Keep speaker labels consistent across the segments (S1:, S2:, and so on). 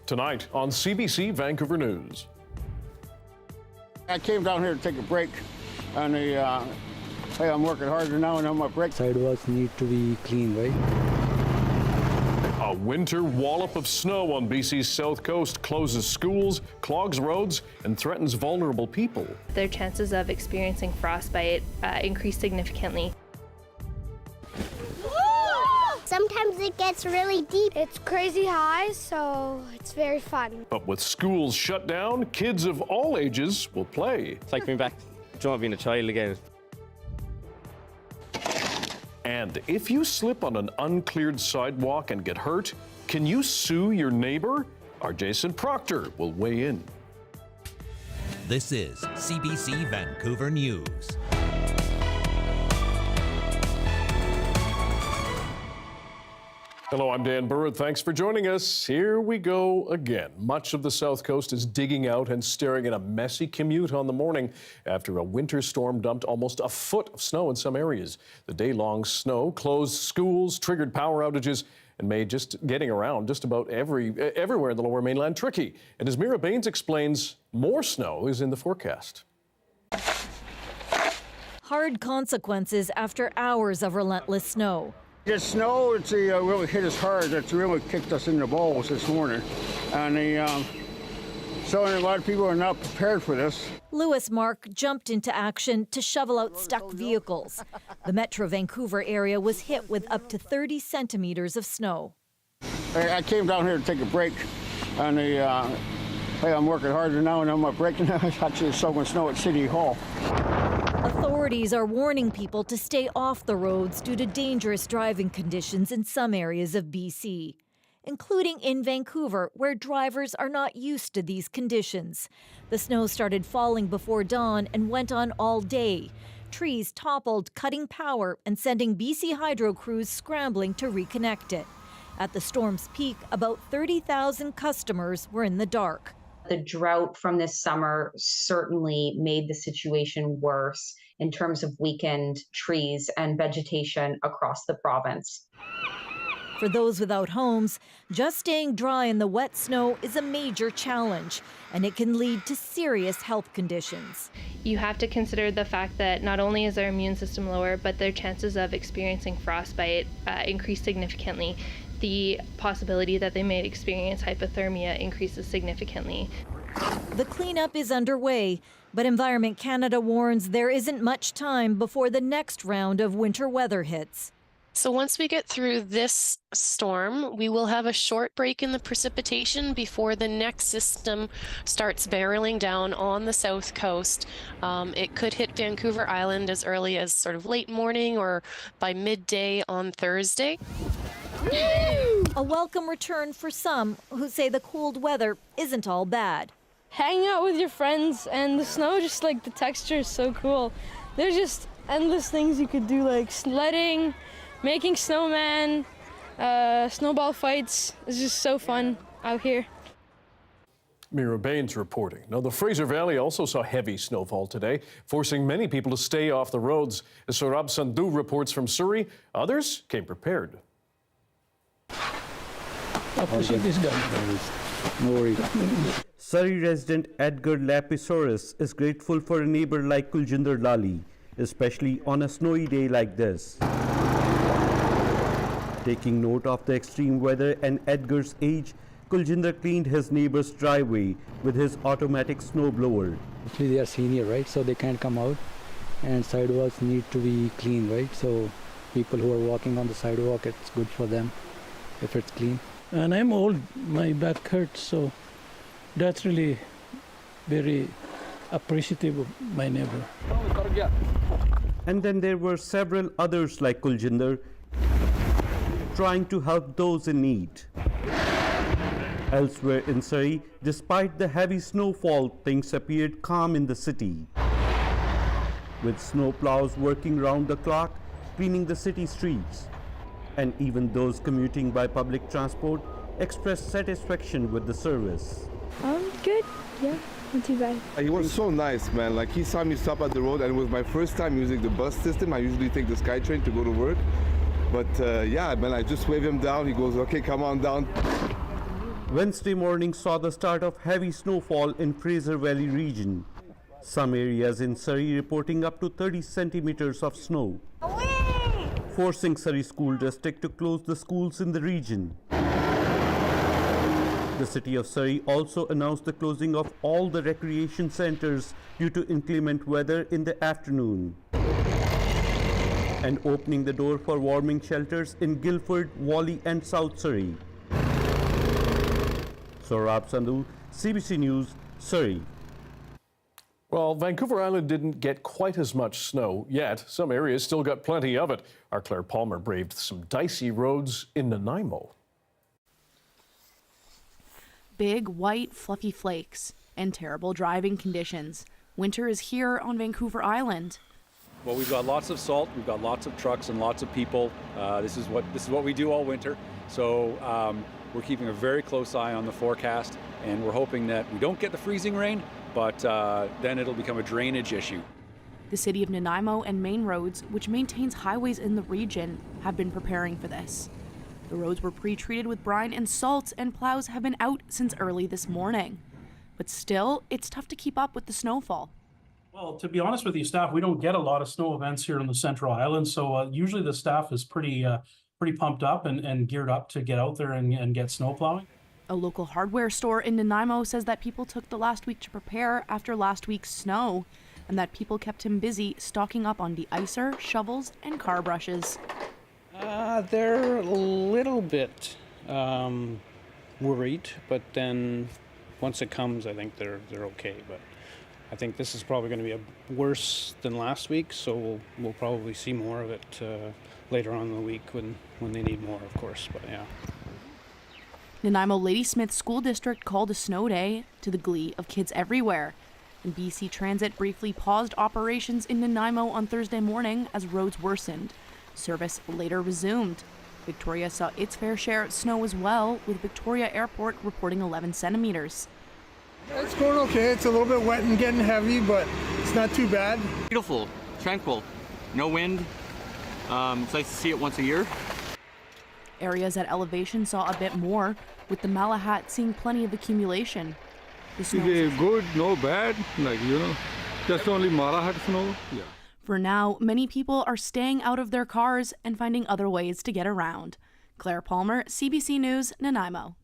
S1: tonight on CBC Vancouver News.
S2: I came down here to take a break, and hey, I'm working harder now and on my break.
S3: Sidewalks need to be clean, right?
S1: A winter wallop of snow on BC's south coast closes schools, clogs roads, and threatens vulnerable people.
S4: Their chances of experiencing frostbite increase significantly.
S5: Sometimes it gets really deep. It's crazy high, so it's very fun.
S1: But with schools shut down, kids of all ages will play.
S6: It's like being back, being a child again.
S1: And if you slip on an uncleared sidewalk and get hurt, can you sue your neighbor? Our Jason Proctor will weigh in.
S7: This is CBC Vancouver News.
S1: Hello, I'm Dan Burritt. Thanks for joining us. Here we go again. Much of the South Coast is digging out and staring at a messy commute on the morning after a winter storm dumped almost a foot of snow in some areas. The day-long snow closed schools, triggered power outages, and made just getting around just about everywhere in the Lower Mainland tricky. And as Mira Baines explains, more snow is in the forecast.
S8: Hard consequences after hours of relentless snow.
S2: The snow, it's really hit us hard. It's really kicked us in the balls this morning. And so a lot of people are not prepared for this.
S8: Lewis Mark jumped into action to shovel out stuck vehicles. The Metro Vancouver area was hit with up to 30 centimeters of snow.
S2: I came down here to take a break, and hey, I'm working harder now and on my break now. I'm actually shoveling snow at City Hall.
S8: Authorities are warning people to stay off the roads due to dangerous driving conditions in some areas of BC, including in Vancouver, where drivers are not used to these conditions. The snow started falling before dawn and went on all day. Trees toppled, cutting power and sending BC Hydro crews scrambling to reconnect it. At the storm's peak, about 30,000 customers were in the dark.
S9: The drought from this summer certainly made the situation worse in terms of weakened trees and vegetation across the province.
S8: For those without homes, just staying dry in the wet snow is a major challenge, and it can lead to serious health conditions.
S4: You have to consider the fact that not only is their immune system lower, but their chances of experiencing frostbite increase significantly. The possibility that they may experience hypothermia increases significantly.
S8: The cleanup is underway, but Environment Canada warns there isn't much time before the next round of winter weather hits.
S10: So once we get through this storm, we will have a short break in the precipitation before the next system starts barreling down on the south coast. It could hit Vancouver Island as early as sort of late morning or by midday on Thursday.
S8: A welcome return for some who say the cold weather isn't all bad.
S11: Hanging out with your friends and the snow, just like the texture is so cool. There's just endless things you could do, like sledding, making snowmen, snowball fights. It's just so fun out here.
S1: Mira Baines reporting. Now, the Fraser Valley also saw heavy snowfall today, forcing many people to stay off the roads. As Saurabh Sandhu reports from Surrey, others came prepared.
S3: No worries.
S12: Surrey resident Edgar Lapisaurus is grateful for a neighbor like Kuljinder Lali, especially on a snowy day like this. Taking note of the extreme weather and Edgar's age, Kuljinder cleaned his neighbor's driveway with his automatic snowblower.
S3: Actually, they are senior, right? So they can't come out, and sidewalks need to be clean, right? So people who are walking on the sidewalk, it's good for them if it's clean.
S13: And I'm old, my back hurts, so that's really very appreciative of my neighbor.
S12: And then there were several others like Kuljinder trying to help those in need. Elsewhere in Surrey, despite the heavy snowfall, things appeared calm in the city, with snowplows working round the clock, cleaning the city streets. And even those commuting by public transport expressed satisfaction with the service.
S5: Good, yeah, not too bad.
S14: He was so nice, man. Like, he saw me stop at the road, and it was my first time using the bus system. I usually take the SkyTrain to go to work. But yeah, man, I just wave him down. He goes, okay, come on down.
S12: Wednesday morning saw the start of heavy snowfall in Fraser Valley region. Some areas in Surrey reporting up to 30 centimeters of snow, forcing Surrey School District to close the schools in the region. The city of Surrey also announced the closing of all the recreation centres due to inclement weather in the afternoon, and opening the door for warming shelters in Guildford, Whalley and South Surrey. Saurabh Sandhu, CBC News, Surrey.
S1: Well, Vancouver Island didn't get quite as much snow yet. Some areas still got plenty of it. Our Claire Palmer braved some dicey roads in Nanaimo.
S15: Big, white, fluffy flakes and terrible driving conditions. Winter is here on Vancouver Island.
S16: Well, we've got lots of salt, we've got lots of trucks and lots of people. This is what we do all winter. So we're keeping a very close eye on the forecast, and we're hoping that we don't get the freezing rain, but then it'll become a drainage issue.
S15: The city of Nanaimo and Main Roads, which maintains highways in the region, have been preparing for this. The roads were pre-treated with brine and salt, and plows have been out since early this morning. But still, it's tough to keep up with the snowfall.
S17: Well, to be honest with you, staff, we don't get a lot of snow events here on the Central Island, so usually the staff is pretty pumped up and geared up to get out there and get snow plowing.
S15: A local hardware store in Nanaimo says that people took the last week to prepare after last week's snow, and that people kept him busy stocking up on de-icer, shovels, and car brushes.
S18: They're a little bit worried, but then once it comes, I think they're okay. But I think this is probably going to be worse than last week, so we'll probably see more of it later on in the week when they need more, of course. But yeah.
S15: Nanaimo Ladysmith School District called a snow day to the glee of kids everywhere. And BC Transit briefly paused operations in Nanaimo on Thursday morning as roads worsened. Service later resumed. Victoria saw its fair share of snow as well, with Victoria Airport reporting 11 centimeters.
S19: It's going okay. It's a little bit wet and getting heavy, but it's not too bad.
S20: Beautiful, tranquil, no wind. It's nice to see it once a year.
S15: Areas at elevation saw a bit more, with the Malahat seeing plenty of accumulation. The snow
S2: It's good, no bad, just only Malahat snow. Yeah.
S15: For now, many people are staying out of their cars and finding other ways to get around. Claire Palmer, CBC News, Nanaimo.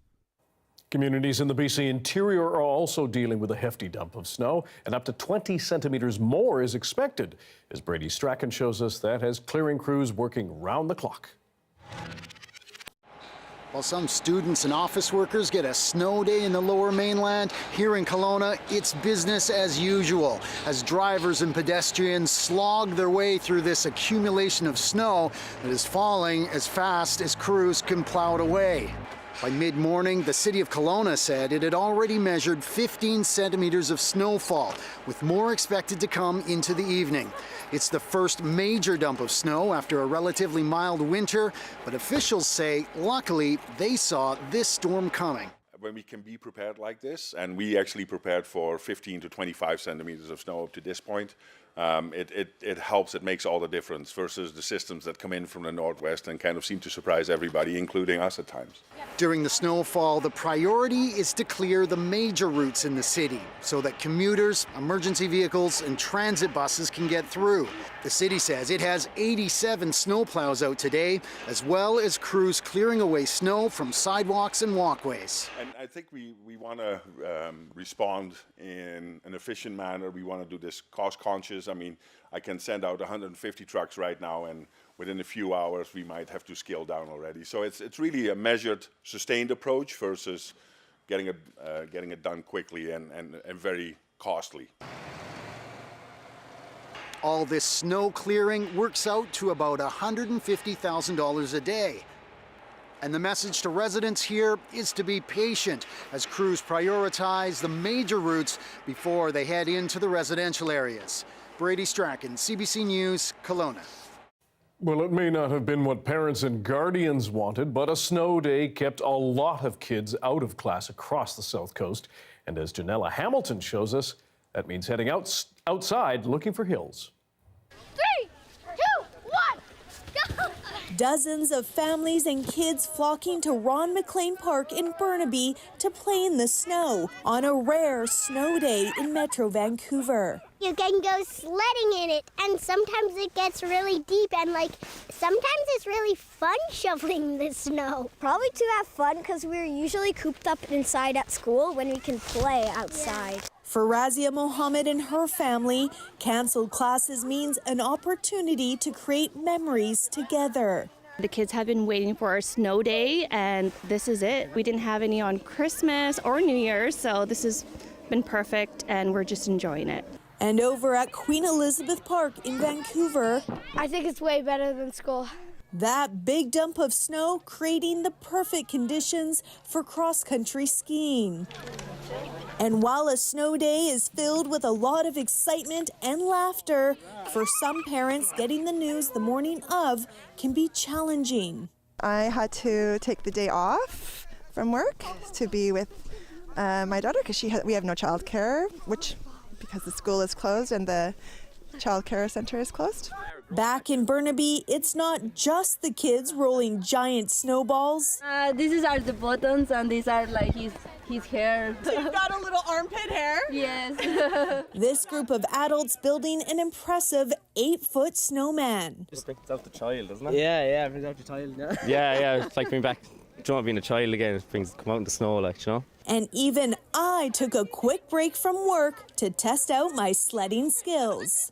S1: Communities in the BC interior are also dealing with a hefty dump of snow, and up to 20 centimeters more is expected. As Brady Strachan shows us, that has clearing crews working round the clock.
S21: While some students and office workers get a snow day in the Lower Mainland, here in Kelowna, it's business as usual as drivers and pedestrians slog their way through this accumulation of snow that is falling as fast as crews can plow it away. By mid-morning, the city of Kelowna said it had already measured 15 centimeters of snowfall, with more expected to come into the evening. It's the first major dump of snow after a relatively mild winter, but officials say, luckily, they saw this storm coming.
S22: When we can be prepared like this, and we actually prepared for 15 to 25 centimeters of snow up to this point, it helps, it makes all the difference versus the systems that come in from the northwest and kind of seem to surprise everybody, including us at times.
S21: During the snowfall, the priority is to clear the major routes in the city so that commuters, emergency vehicles, and transit buses can get through. The city says it has 87 snowplows out today, as well as crews clearing away snow from sidewalks and walkways.
S22: And I think we want to respond in an efficient manner. We want to do this cost conscious. I mean, I can send out 150 trucks right now, and within a few hours we might have to scale down already. So it's really a measured, sustained approach versus getting it done quickly and very costly.
S21: All this snow clearing works out to about $150,000 a day. And the message to residents here is to be patient as crews prioritize the major routes before they head into the residential areas. Brady Strachan, CBC News, Kelowna.
S1: Well, it may not have been what parents and guardians wanted, but a snow day kept a lot of kids out of class across the South Coast. And as Janella Hamilton shows us, that means heading outside looking for hills.
S5: 3, 2, 1, go!
S6: Dozens of families and kids flocking to Ron McLean Park in Burnaby to play in the snow on a rare snow day in Metro Vancouver.
S5: You can go sledding in it, and sometimes it gets really deep, and sometimes it's really fun shoveling the snow.
S7: Probably to have fun, because we're usually cooped up inside at school when we can play outside.
S6: Yeah. For Razia Mohammed and her family, canceled classes means an opportunity to create memories together.
S23: The kids have been waiting for our snow day, and this is it. We didn't have any on Christmas or New Year's, so this has been perfect, and we're just enjoying it.
S6: And over at Queen Elizabeth Park in Vancouver,
S7: I think it's way better than school.
S6: That big dump of snow creating the perfect conditions for cross-country skiing. And while a snow day is filled with a lot of excitement and laughter, for some parents, getting the news the morning of can be challenging.
S24: I had to take the day off from work to be with my daughter because we have no childcare, because the school is closed and the child care center is closed.
S6: Back in Burnaby, it's not just the kids rolling giant snowballs.
S7: These are the buttons, and these are his hair.
S24: So you've got a little armpit hair?
S7: Yes.
S6: This group of adults building an impressive 8-foot snowman.
S25: Just brings out the child, doesn't it?
S26: Yeah, brings out the child.
S25: Yeah, it's like being back. Do you know, being a child again, it come out in the snow, you know?
S6: And even I took a quick break from work to test out my sledding skills.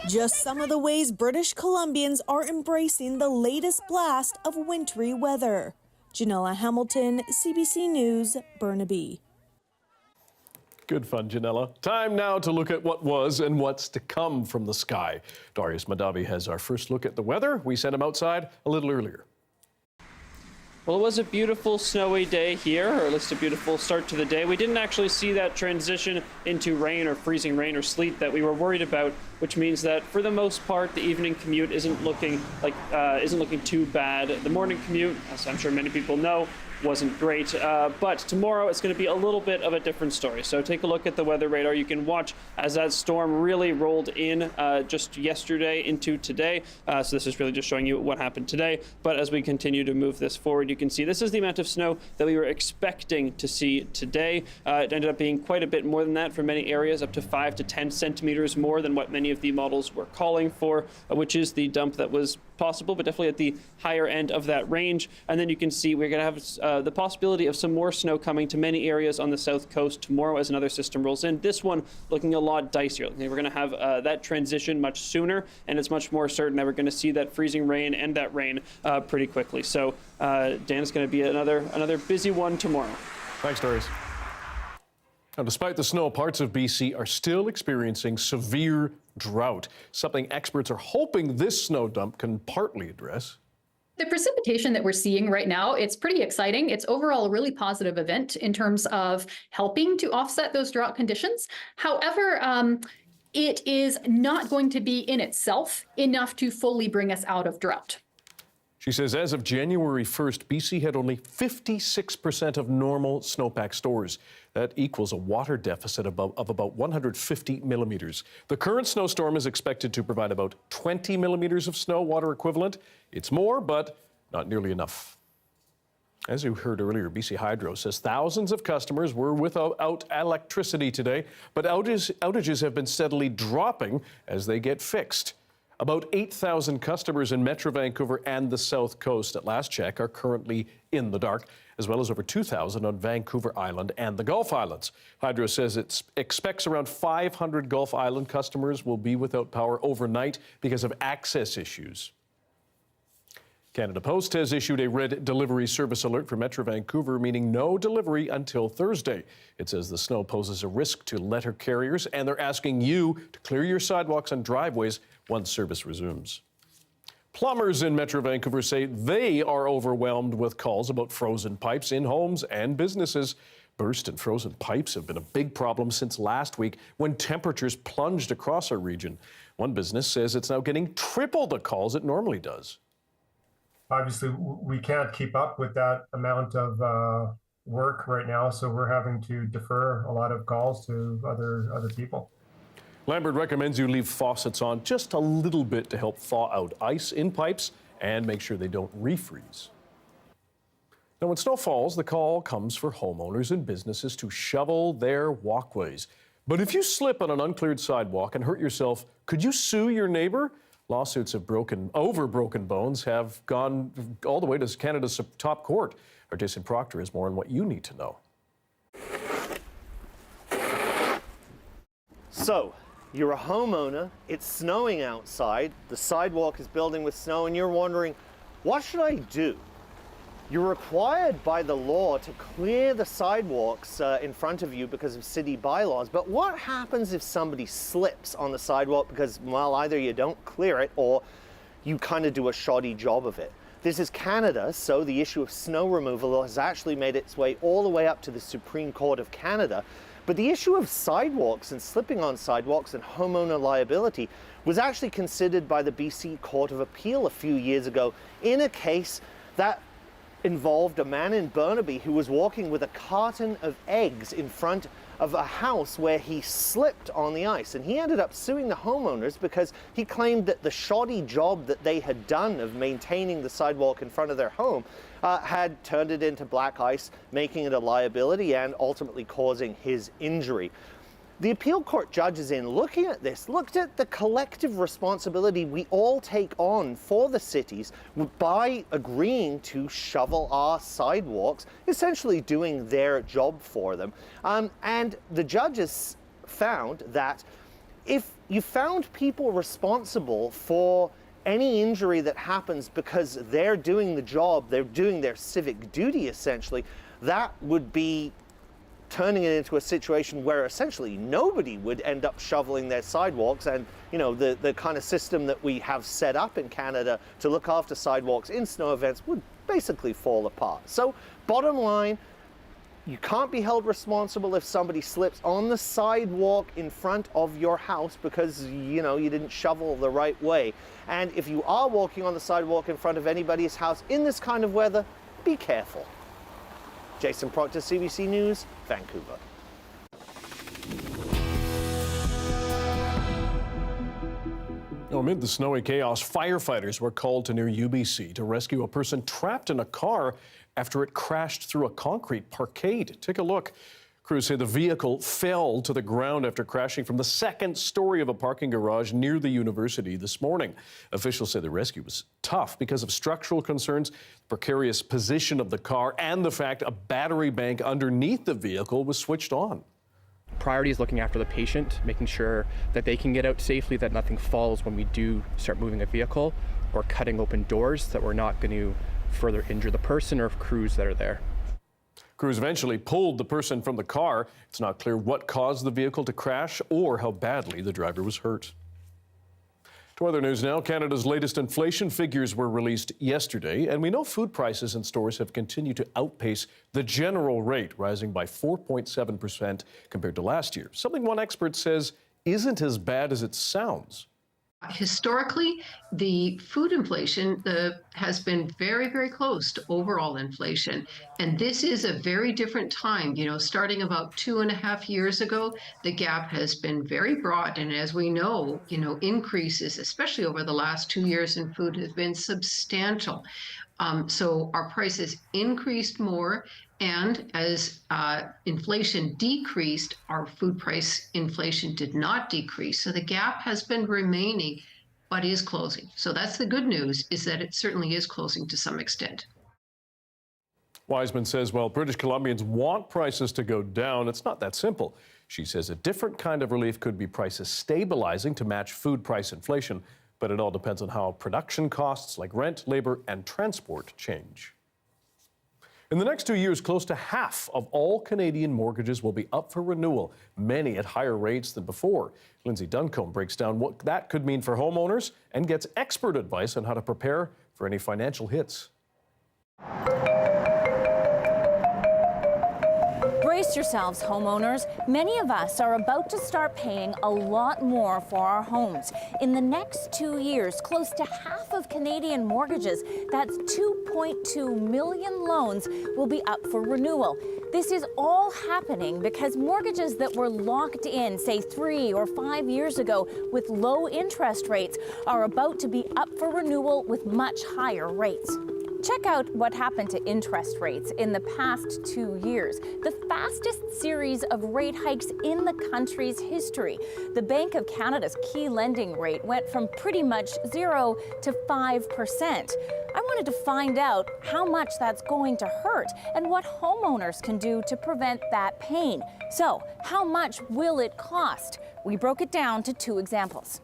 S6: Just some of the ways British Columbians are embracing the latest blast of wintry weather. Janella Hamilton, CBC News, Burnaby.
S1: Good fun, Janella. Time now to look at what was and what's to come from the sky. Darius Madavi has our first look at the weather. We sent him outside a little earlier.
S27: Well, it was a beautiful snowy day here, or at least a beautiful start to the day. We didn't actually see that transition into rain or freezing rain or sleet that we were worried about, which means that for the most part, the evening commute isn't looking too bad. The morning commute, as I'm sure many people know, wasn't great, but tomorrow it's going to be a little bit of a different story. So take a look at the weather radar. You can watch as that storm really rolled in just yesterday into today. So this is really just showing you what happened today. But as we continue to move this forward, you can see this is the amount of snow that we were expecting to see today. It ended up being quite a bit more than that for many areas, up to 5 to 10 centimeters more than what many of the models were calling for, which is the dump that was possible, but definitely at the higher end of that range. And then you can see we're going to have the possibility of some more snow coming to many areas on the south coast tomorrow as another system rolls in. This one looking a lot dicier. We're going to have that transition much sooner, and it's much more certain that we're going to see that freezing rain and that rain pretty quickly. So Dan, is going to be another busy one tomorrow.
S1: Thanks, Darius. Now, despite the snow, parts of BC are still experiencing severe drought, something experts are hoping this snow dump can partly address.
S28: The precipitation that we're seeing right now, it's pretty exciting. It's overall a really positive event in terms of helping to offset those drought conditions. However, it is not going to be in itself enough to fully bring us out of drought.
S1: She says as of January 1st, BC had only 56% of normal snowpack stores. That equals a water deficit of about 150 millimeters. The current snowstorm is expected to provide about 20 millimeters of snow, water equivalent. It's more, but not nearly enough. As you heard earlier, BC Hydro says thousands of customers were without electricity today, but outages have been steadily dropping as they get fixed. About 8,000 customers in Metro Vancouver and the South Coast at last check are currently in the dark, as well as over 2,000 on Vancouver Island and the Gulf Islands. Hydro says it expects around 500 Gulf Island customers will be without power overnight because of access issues. Canada Post has issued a red delivery service alert for Metro Vancouver, meaning no delivery until Thursday. It says the snow poses a risk to letter carriers, and they're asking you to clear your sidewalks and driveways once service resumes. Plumbers in Metro Vancouver say they are overwhelmed with calls about frozen pipes in homes and businesses. Burst and frozen pipes have been a big problem since last week when temperatures plunged across our region. One business says it's now getting triple the calls it normally does.
S29: Obviously, we can't keep up with that amount of
S3: work right now, so we're having to defer a lot of calls to other people.
S1: Lambert recommends you leave faucets on just a little bit to help thaw out ice in pipes and make sure they don't refreeze. Now, when snow falls, the call comes for homeowners and businesses to shovel their walkways. But if you slip on an uncleared sidewalk and hurt yourself, could you sue your neighbor? Lawsuits over broken bones have gone all the way to Canada's top court. Our Jason Proctor has more on what you need to know.
S4: So, you're a homeowner, it's snowing outside, the sidewalk is building with snow, and you're wondering, what should I do? You're required by the law to clear the sidewalks in front of you because of city bylaws, but what happens if somebody slips on the sidewalk because, well, either you don't clear it or you kind of do a shoddy job of it? This is Canada, so the issue of snow removal has actually made its way all the way up to the Supreme Court of Canada. But the issue of sidewalks and slipping on sidewalks and homeowner liability was actually considered by the BC Court of Appeal a few years ago in a case that involved a man in Burnaby who was walking with a carton of eggs in front of a house where he slipped on the ice, and he ended up suing the homeowners because he claimed that the shoddy job that they had done of maintaining the sidewalk in front of their home had turned it into black ice, making it a liability and ultimately causing his injury. The appeal court judges, in looking at this, looked at the collective responsibility we all take on for the cities by agreeing to shovel our sidewalks, essentially doing their job for them. And the judges found that if you found people responsible for any injury that happens because they're doing the job, they're doing their civic duty essentially, that would be turning it into a situation where essentially nobody would end up shoveling their sidewalks, and the kind of system that we have set up in Canada to look after sidewalks in snow events would basically fall apart. So bottom line, you can't be held responsible if somebody slips on the sidewalk in front of your house because you didn't shovel the right way. And if you are walking on the sidewalk in front of anybody's house in this kind of weather, be careful. Jason Proctor, CBC News, Vancouver.
S1: Amid the snowy chaos, firefighters were called to near UBC to rescue a person trapped in a car after it crashed through a concrete parkade. Take a look. Crews say the vehicle fell to the ground after crashing from the second story of a parking garage near the university this morning. Officials say the rescue was tough because of structural concerns, the precarious position of the car, and the fact a battery bank underneath the vehicle was switched on.
S8: Priority is looking after the patient, making sure that they can get out safely, that nothing falls when we do start moving a vehicle, or cutting open doors, that we're not going to further injure the person or crews that are there.
S1: Crews eventually pulled the person from the car. It's not clear what caused the vehicle to crash or how badly the driver was hurt. To other news now, Canada's latest inflation figures were released yesterday, and we know food prices in stores have continued to outpace the general rate, rising by 4.7% compared to last year. Something one expert says isn't as bad as it sounds.
S9: Historically, the food inflation has been very, very close to overall inflation. And this is a very different time. Starting about 2.5 years ago, the gap has been very broad. And as we know, increases, especially over the last 2 years in food, have been substantial. So our prices increased more. And as inflation decreased, our food price inflation did not decrease. So the gap has been remaining, but is closing. So that's the good news, is that it certainly is closing to some extent.
S1: Wiseman says, while British Columbians want prices to go down, it's not that simple. She says a different kind of relief could be prices stabilizing to match food price inflation, but it all depends on how production costs like rent, labor, and transport change. In the next 2 years, close to half of all Canadian mortgages will be up for renewal, many at higher rates than before. Lindsay Duncombe breaks down what that could mean for homeowners and gets expert advice on how to prepare for any financial hits.
S10: Brace yourselves, homeowners. Many of us are about to start paying a lot more for our homes. In the next 2 years, close to half of Canadian mortgages, that's 2.2 million loans, will be up for renewal. This is all happening because mortgages that were locked in, say 3 or 5 years ago, with low interest rates, are about to be up for renewal with much higher rates. Check out what happened to interest rates in the past 2 years, the fastest series of rate hikes in the country's history. The Bank of Canada's key lending rate went from pretty much 0 to 5%. I wanted to find out how much that's going to hurt and what homeowners can do to prevent that pain. So, how much will it cost? We broke it down to 2 examples.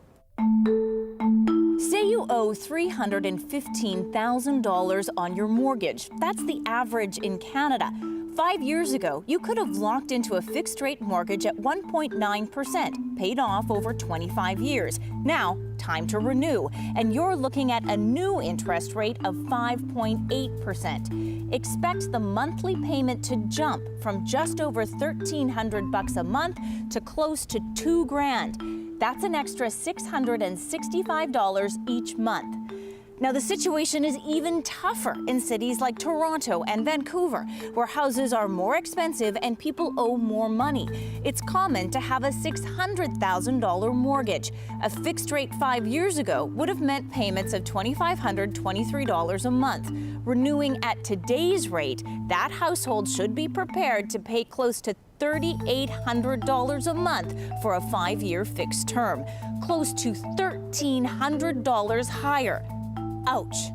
S10: Say you owe $315,000 on your mortgage. That's the average in Canada. 5 years ago, you could have locked into a fixed-rate mortgage at 1.9%, paid off over 25 years. Now, time to renew, and you're looking at a new interest rate of 5.8%. Expect the monthly payment to jump from just over $1,300 a month to close to $2,000. That's an extra $665 each month. Now, the situation is even tougher in cities like Toronto and Vancouver, where houses are more expensive and people owe more money. It's common to have a $600,000 mortgage. A fixed rate 5 years ago would have meant payments of $2,523 a month. Renewing at today's rate, that household should be prepared to pay close to $3,800 a month for a 5-year fixed term, close to $1,300 higher. Ouch.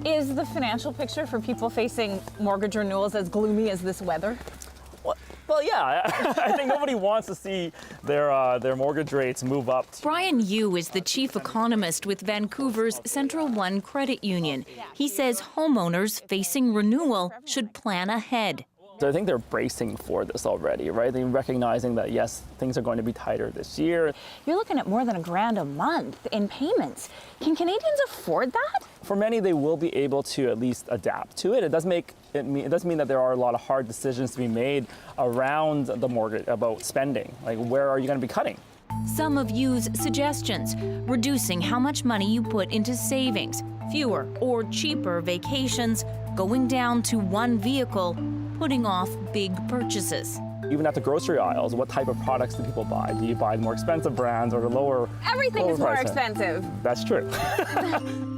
S10: Is the financial picture for people facing mortgage renewals as gloomy as this weather?
S11: Well, yeah, I think nobody wants to see their mortgage rates move up.
S10: Brian Yu is the chief economist with Vancouver's Central One Credit Union. He says homeowners facing renewal should plan ahead.
S11: So I think they're bracing for this already, right? They're recognizing that, yes, things are going to be tighter this year.
S10: You're looking at more than $1,000 a month in payments. Can Canadians afford that?
S11: For many, they will be able to at least adapt to it. It does mean that there are a lot of hard decisions to be made around the mortgage about spending. Like, where are you going to be cutting?
S10: Some of Yu's suggestions: reducing how much money you put into savings, fewer or cheaper vacations, going down to one vehicle, putting off big purchases.
S11: Even at the grocery aisles, what type of products do people buy? Do you buy the more expensive brands or the lower?
S10: Everything is more expensive.
S11: That's true.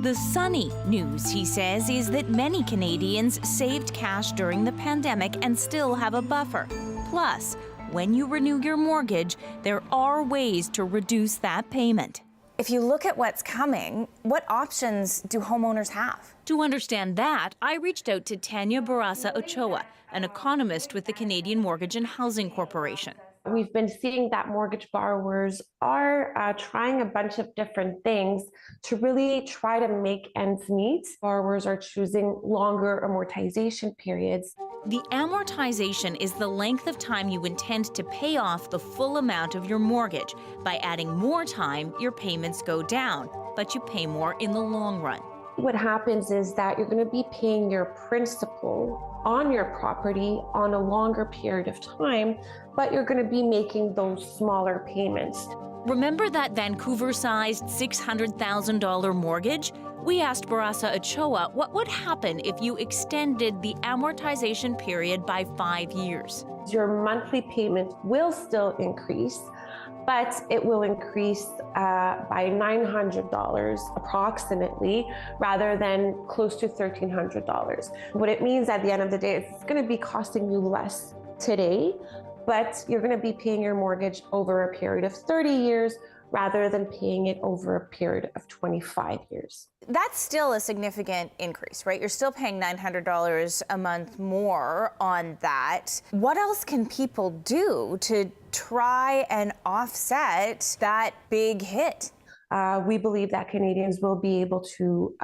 S10: The sunny news, he says, is that many Canadians saved cash during the pandemic and still have a buffer. Plus, when you renew your mortgage, there are ways to reduce that payment. If you look at what's coming, what options do homeowners have? To understand that, I reached out to Tanya Barasa Ochoa, an economist with the Canadian Mortgage and Housing Corporation.
S12: We've been seeing that mortgage borrowers are trying a bunch of different things to really try to make ends meet. Borrowers are choosing longer amortization periods.
S10: The amortization is the length of time you intend to pay off the full amount of your mortgage. By adding more time, your payments go down, but you pay more in the long run.
S12: What happens is that you're going to be paying your principal on your property on a longer period of time, but you're going to be making those smaller payments.
S10: Remember that Vancouver-sized $600,000 mortgage? We asked Barasa Ochoa what would happen if you extended the amortization period by 5 years.
S12: Your monthly payment will still increase, but it will increase by $900 approximately, rather than close to $1,300. What it means at the end of the day, it's going to be costing you less today, but you're going to be paying your mortgage over a period of 30 years rather than paying it over a period of 25 years.
S10: That's still a significant increase, right? You're still paying $900 a month more on that. What else can people do to try and offset that big hit?
S12: We believe that Canadians will be able to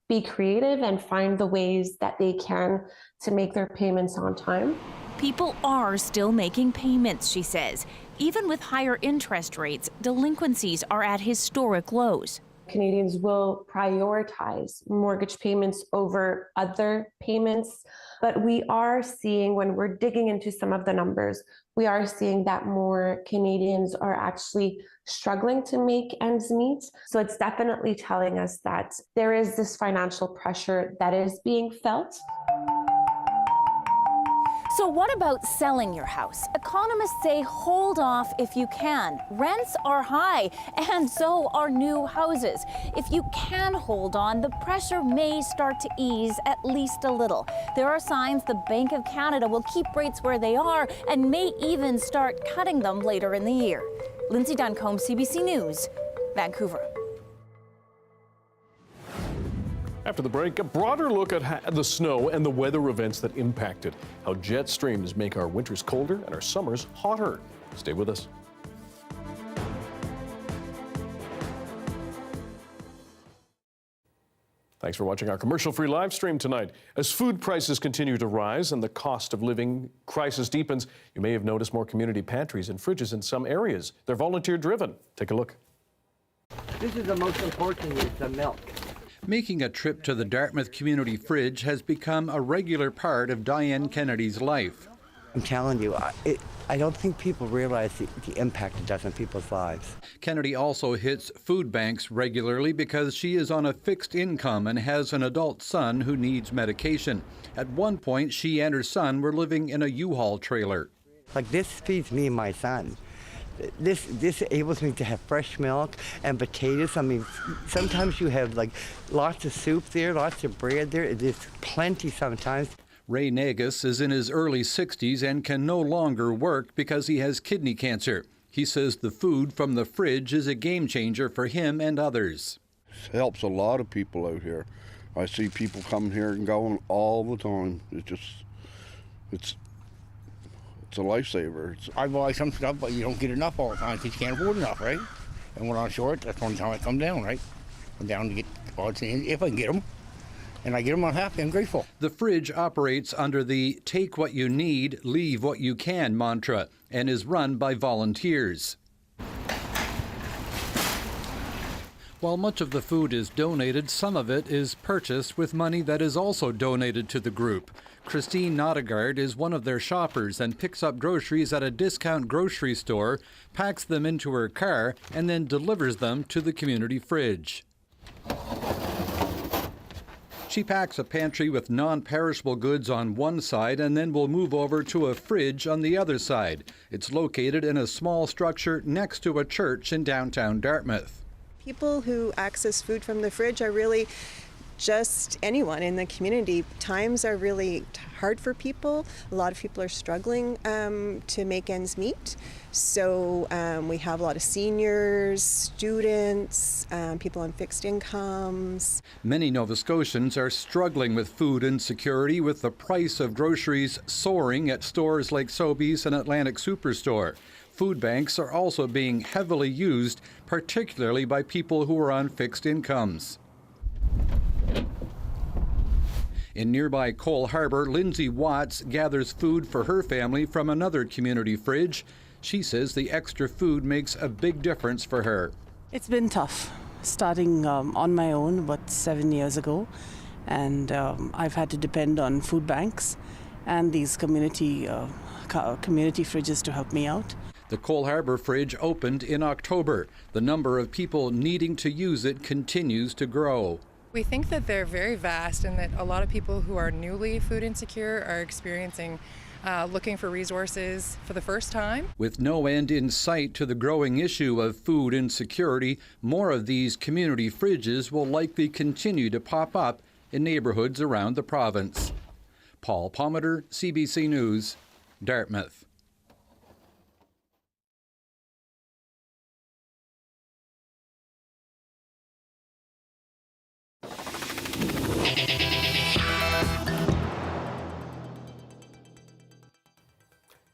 S12: be creative and find the ways that they can to make their payments on time.
S10: People are still making payments, she says. Even with higher interest rates, delinquencies are at historic lows.
S12: Canadians will prioritize mortgage payments over other payments. But we are seeing, when we're digging into some of the numbers, we are seeing that more Canadians are actually struggling to make ends meet. So it's definitely telling us that there is this financial pressure that is being felt.
S10: So what about selling your house? Economists say hold off if you can. Rents are high, and so are new houses. If you can hold on, the pressure may start to ease at least a little. There are signs the Bank of Canada will keep rates where they are and may even start cutting them later in the year. Lindsay Duncombe, CBC News, Vancouver.
S1: After the break, a broader look at the snow and the weather events that impact it. How jet streams make our winters colder and our summers hotter. Stay with us. Thanks for watching our commercial-free live stream tonight. As food prices continue to rise and the cost of living crisis deepens, you may have noticed more community pantries and fridges in some areas. They're volunteer-driven. Take a look.
S13: This is the most important, is the milk.
S14: Making a trip to the Dartmouth Community Fridge has become a regular part of Diane Kennedy's life.
S13: I'm telling you, I don't think people realize the impact it does on people's lives.
S14: Kennedy also hits food banks regularly because she is on a fixed income and has an adult son who needs medication. At one point, she and her son were living in a U-Haul trailer.
S13: Like, this feeds me and my son. This enables me to have fresh milk and potatoes. I mean, sometimes you have like lots of soup there, lots of bread there. There's plenty sometimes.
S14: Ray Nagus is in his early 60s and can no longer work because he has kidney cancer. He says the food from the fridge is a game changer for him and others.
S16: It helps a lot of people out here. I see people coming here and going all the time. It's a lifesaver.
S17: I buy some stuff, but you don't get enough all the time because you can't afford enough, right? And when I'm short, that's the only time I come down, right? I'm down to get odds and ends, if I can get them. And I get them, I'm happy, I'm grateful.
S14: The fridge operates under the take what you need, leave what you can mantra and is run by volunteers. While much of the food is donated, some of it is purchased with money that is also donated to the group. Christine Nodegard is one of their shoppers and picks up groceries at a discount grocery store, packs them into her car, and then delivers them to the community fridge. She packs a pantry with non-perishable goods on one side and then will move over to a fridge on the other side. It's located in a small structure next to a church in downtown Dartmouth.
S24: People who access food from the fridge are really just anyone in the community. Times are really hard for people. A lot of people are struggling to make ends meet. So we have a lot of seniors, students, people on fixed incomes.
S14: Many Nova Scotians are struggling with food insecurity, with the price of groceries soaring at stores like Sobeys and Atlantic Superstore. Food banks are also being heavily used, particularly by people who are on fixed incomes. In nearby Cole Harbour, Lindsay Watts gathers food for her family from another community fridge. She says the extra food makes a big difference for her.
S18: It's been tough, starting on my own about 7 years ago, and I've had to depend on food banks and these community fridges to help me out.
S14: The Cole Harbour fridge opened in October. The number of people needing to use it continues to grow.
S19: We think that they're very vast and that a lot of people who are newly food insecure are experiencing looking for resources for the first time.
S14: With no end in sight to the growing issue of food insecurity, more of these community fridges will likely continue to pop up in neighborhoods around the province. Paul Palmater, CBC News, Dartmouth.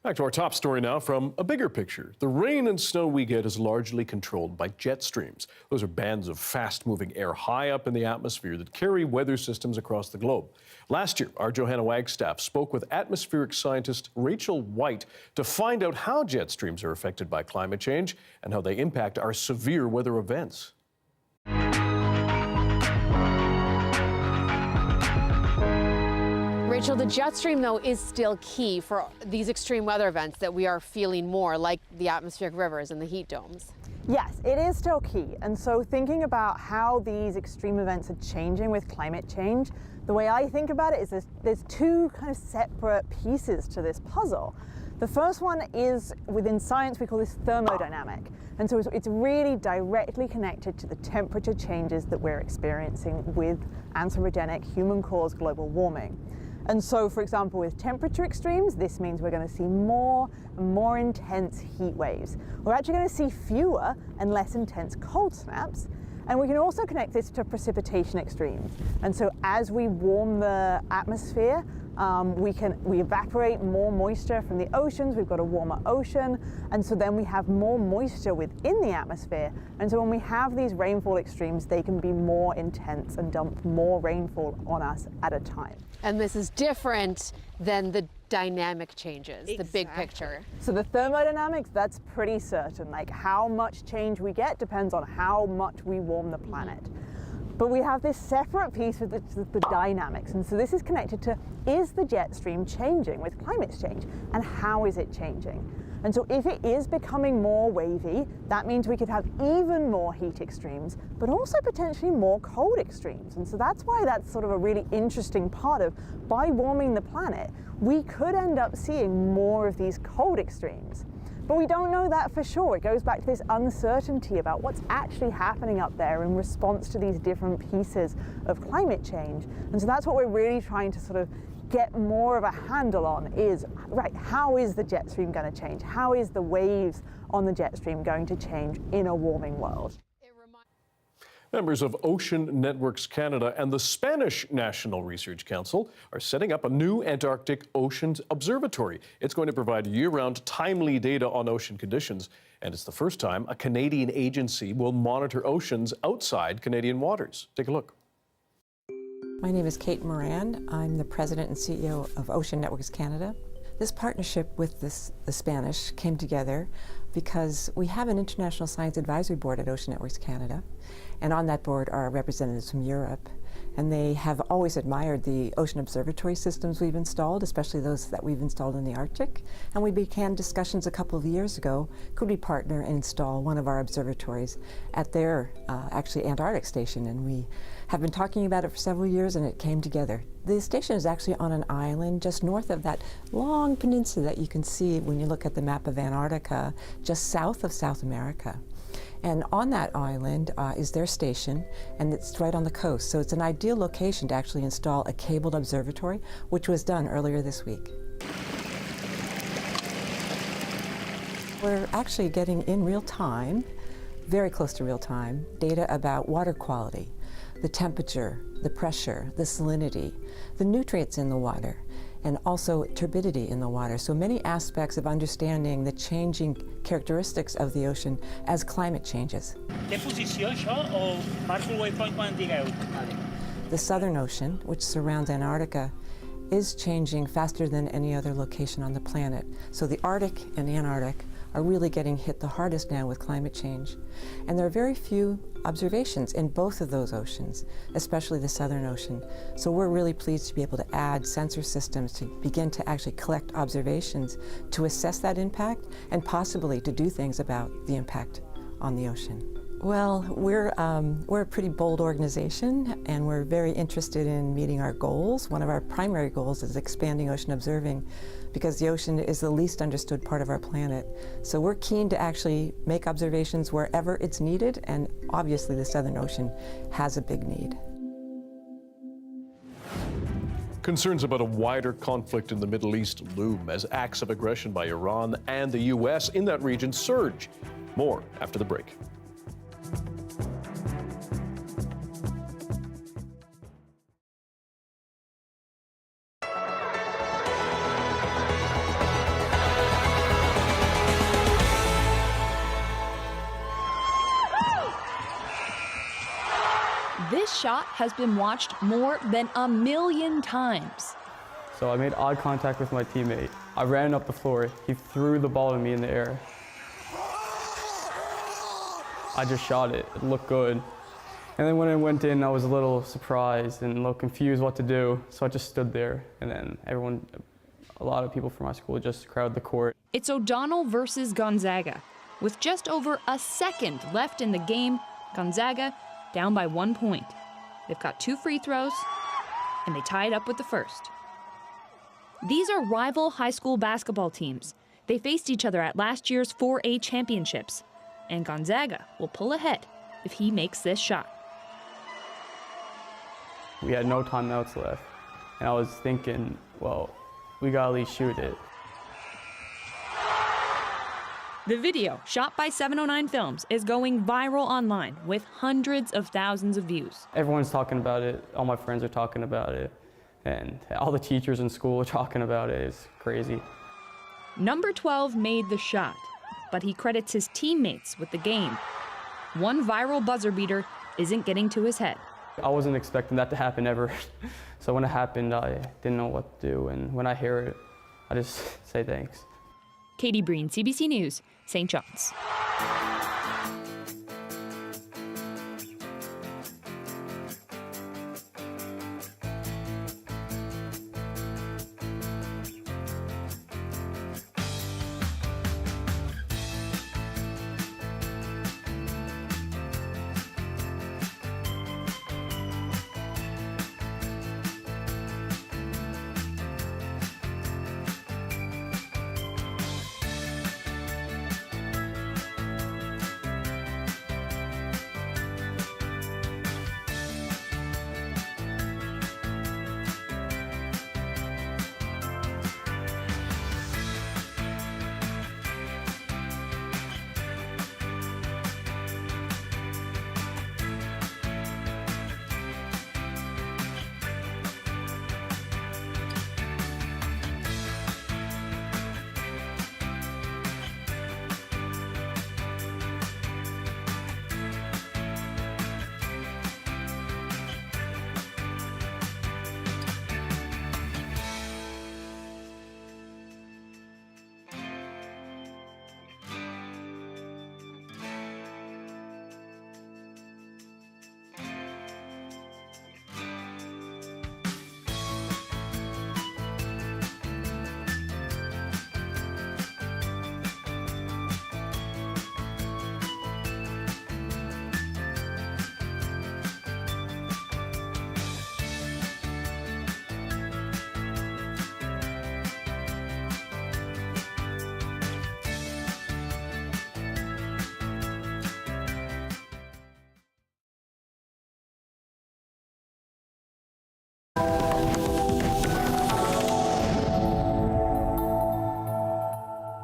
S1: Back to our top story now from a bigger picture. The rain and snow we get is largely controlled by jet streams. Those are bands of fast-moving air high up in the atmosphere that carry weather systems across the globe. Last year, our Johanna Wagstaff spoke with atmospheric scientist Rachel White to find out how jet streams are affected by climate change and how they impact our severe weather events.
S2: Rachel, the jet stream, though, is still key for these extreme weather events that we are feeling more, like the atmospheric rivers and the heat domes.
S5: Yes, it is still key. And so thinking about how these extreme events are changing with climate change, the way I think about it is there's two kind of separate pieces to this puzzle. The first one is, within science, we call this thermodynamic. And so it's really directly connected to the temperature changes that we're experiencing with anthropogenic human-caused global warming. And so, for example, with temperature extremes, this means we're going to see more and more intense heat waves. We're actually going to see fewer and less intense cold snaps. And we can also connect this to precipitation extremes. And so as we warm the atmosphere, we evaporate more moisture from the oceans, we've got a warmer ocean, and so then we have more moisture within the atmosphere. And so when we have these rainfall extremes, they can be more intense and dump more rainfall on us at a time.
S2: And this is different than the dynamic changes, the big picture.
S5: So the thermodynamics, that's pretty certain. Like how much change we get depends on how much we warm the planet. But we have this separate piece with the dynamics. And so this is connected to, is the jet stream changing with climate change? And how is it changing? And so if it is becoming more wavy, that means we could have even more heat extremes, but also potentially more cold extremes. And so that's why that's sort of a really interesting part of, by warming the planet, we could end up seeing more of these cold extremes. But we don't know that for sure. It goes back to this uncertainty about what's actually happening up there in response to these different pieces of climate change. And so that's what we're really trying to sort of get more of a handle on is, right, how is the jet stream going to change? How is the waves on the jet stream going to change in a warming world?
S1: Members of Ocean Networks Canada and the Spanish National Research Council are setting up a new Antarctic Oceans Observatory. It's going to provide year-round timely data on ocean conditions, and it's the first time a Canadian agency will monitor oceans outside Canadian waters. Take a look.
S15: My name is Kate Moran. I'm the President and CEO of Ocean Networks Canada. This partnership with the Spanish came together because we have an International Science Advisory Board at Ocean Networks Canada, and on that board are representatives from Europe, and they have always admired the ocean observatory systems we've installed, especially those that we've installed in the Arctic. And we began discussions a couple of years ago, could we partner and install one of our observatories at their actually Antarctic station, and we have been talking about it for several years, and it came together. The station is actually on an island just north of that long peninsula that you can see when you look at the map of Antarctica, just south of South America. And on that island is their station, and it's right on the coast. So it's an ideal location to actually install a cabled observatory, which was done earlier this week. We're actually getting in real time, very close to real time, data about water quality, the temperature, the pressure, the salinity, the nutrients in the water, and also turbidity in the water. So many aspects of understanding the changing characteristics of the ocean as climate changes. The Southern Ocean, which surrounds Antarctica, is changing faster than any other location on the planet. So the Arctic and Antarctic are really getting hit the hardest now with climate change. And there are very few observations in both of those oceans, especially the Southern Ocean. So we're really pleased to be able to add sensor systems to begin to actually collect observations to assess that impact and possibly to do things about the impact on the ocean. Well, we're a pretty bold organization, and we're very interested in meeting our goals. One of our primary goals is expanding ocean observing, because the ocean is the least understood part of our planet. So we're keen to actually make observations wherever it's needed, and obviously the Southern Ocean has a big need.
S1: Concerns about a wider conflict in the Middle East loom as acts of aggression by Iran and the U.S. in that region surge. More after the break.
S20: This shot has been watched more than 1 million times.
S21: So I made eye contact with my teammate. I ran up the floor. He threw the ball to me in the air. I just shot it. It looked good. And then when I went in, I was a little surprised and a little confused what to do. So I just stood there, and then a lot of people from my school just crowded the court.
S20: It's O'Donnell versus Gonzaga. With just over a second left in the game, Gonzaga down by 1 point. They've got 2 free throws, and they tied up with the first. These are rival high school basketball teams. They faced each other at last year's 4A championships, and Gonzaga will pull ahead if he makes this shot.
S21: We had no timeouts left, and I was thinking, well, we gotta at least shoot it.
S20: The video, shot by 709 Films, is going viral online with hundreds of thousands of views.
S21: Everyone's talking about it. All my friends are talking about it. And all the teachers in school are talking about it. It's crazy.
S20: Number 12 made the shot, but he credits his teammates with the game. One viral buzzer beater isn't getting to his head.
S21: I wasn't expecting that to happen ever. So when it happened, I didn't know what to do. And when I hear it, I just say thanks.
S20: Katie Breen, CBC News, St. John's.